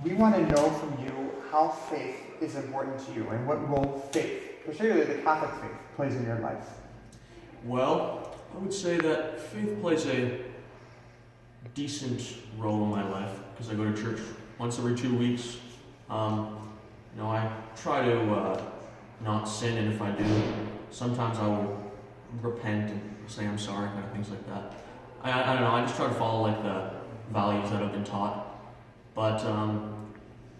We want to know from you how faith is important to you and what role faith, particularly the Catholic faith, plays in your life. Well, I would say that faith plays a decent role in my life because I go to church once every 2 weeks. I try to not sin, and if I do, sometimes I will repent and say I'm sorry, kind of things like that. I don't know, I just try to follow like the values that I've been taught, but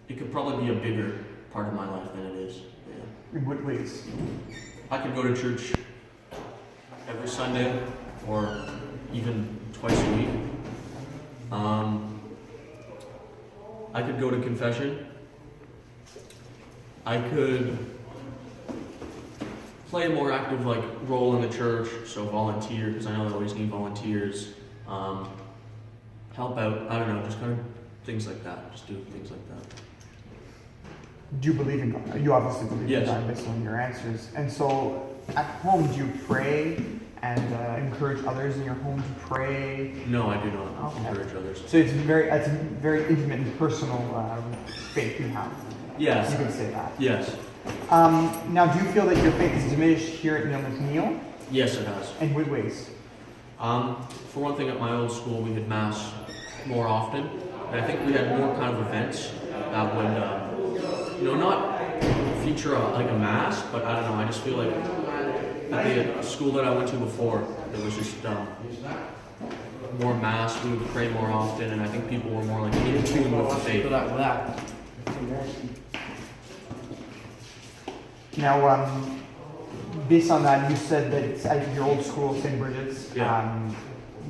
it could probably be a bigger part of my life than it is. Yeah. In what ways? I could go to church every Sunday or even twice a week. I could go to confession. I could play a more active role in the church, so volunteer, because I know they always need volunteers. Help out, I don't know, just kind of things like that. Just do things like that. Do you believe in God? You obviously believe Yes. in God based on your answers. And so at home, do you pray and encourage others in your home to pray? No, I do not encourage others. So it's a very intimate and personal faith you have. Yes. You can say that. Yes. Now, do you feel that your faith is diminished here at Neil McNeil? Yes, it has. In what ways? For one thing, at my old school, we had Mass more often. And I think we had more kind of events that would, not feature a Mass, but I don't know, I just feel like at the school that I went to before, there was just more Mass, we would pray more often, and I think people were more in tune with the faith. Now, based on that, you said that it's at your old school, St. Bridget's, Yeah.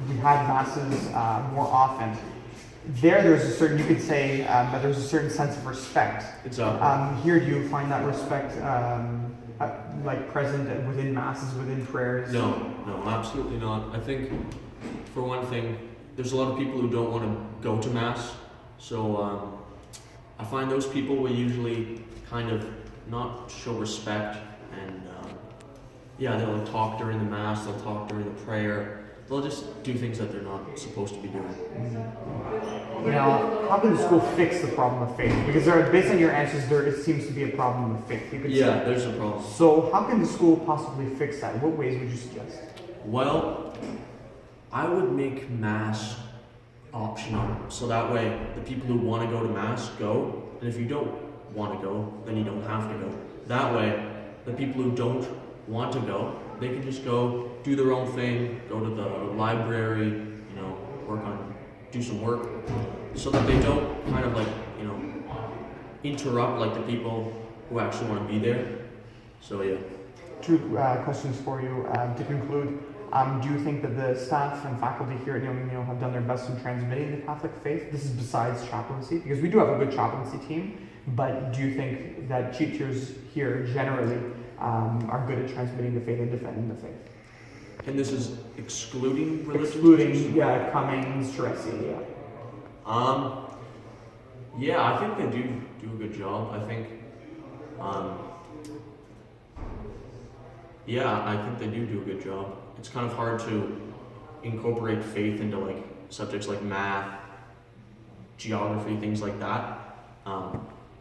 you had masses more often. There's a certain, you could say that there's a certain sense of respect. Exactly. Here, do you find that respect present within masses, within prayers? No, absolutely not. I think, for one thing, there's a lot of people who don't want to go to Mass, so I find those people will usually kind of not show respect, and they'll talk during the Mass, they'll talk during the prayer, they'll just do things that they're not supposed to be doing. Mm-hmm. Now, how can the school fix the problem of faith? Because based on your answers, it seems to be a problem with faith. You could say. There's a problem. So how can the school possibly fix that? What ways would you suggest? Well, I would make Mass optional, so that way the people who want to go to Mass go, and if you don't want to go, then you don't have to go. That way, the people who don't want to go, they can just go do their own thing, go to the library, do some work, so that they don't kind of interrupt the people who actually want to be there. So yeah. Two questions for you to conclude. Do you think that the staff and faculty here at Neil McNeil have done their best in transmitting the Catholic faith? This is besides chaplaincy, because we do have a good chaplaincy team, but do you think that teachers here generally are good at transmitting the faith and defending the faith? And this is excluding religion? Excluding, Cummings, Teresi, I think they do a good job. I think, I think they do a good job. It's kind of hard to incorporate faith into subjects like math, geography, things like that.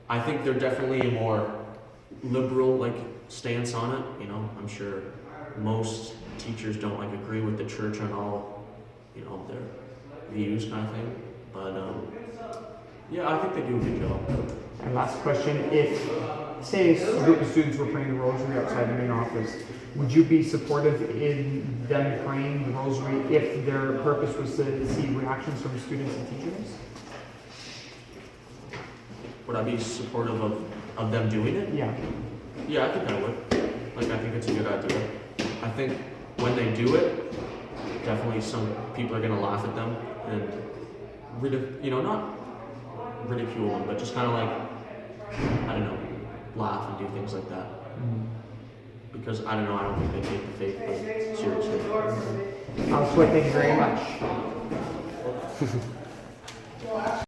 I think they're definitely a more liberal stance on it. I'm sure most teachers don't agree with the church on all their views, kind of thing. But I think they do a good job. And last question, if say a group of students were praying the rosary outside the main office, would you be supportive in them praying the rosary if their purpose was to see reactions from students and teachers? Would I be supportive of them doing it? Yeah. Yeah, I think I would. I think it's a good idea. I think when they do it, definitely some people are going to laugh at them and not ridicule them, but just kind of laugh and do things like that. Mm-hmm. Because I don't think they take the faith seriously. Thank you very much.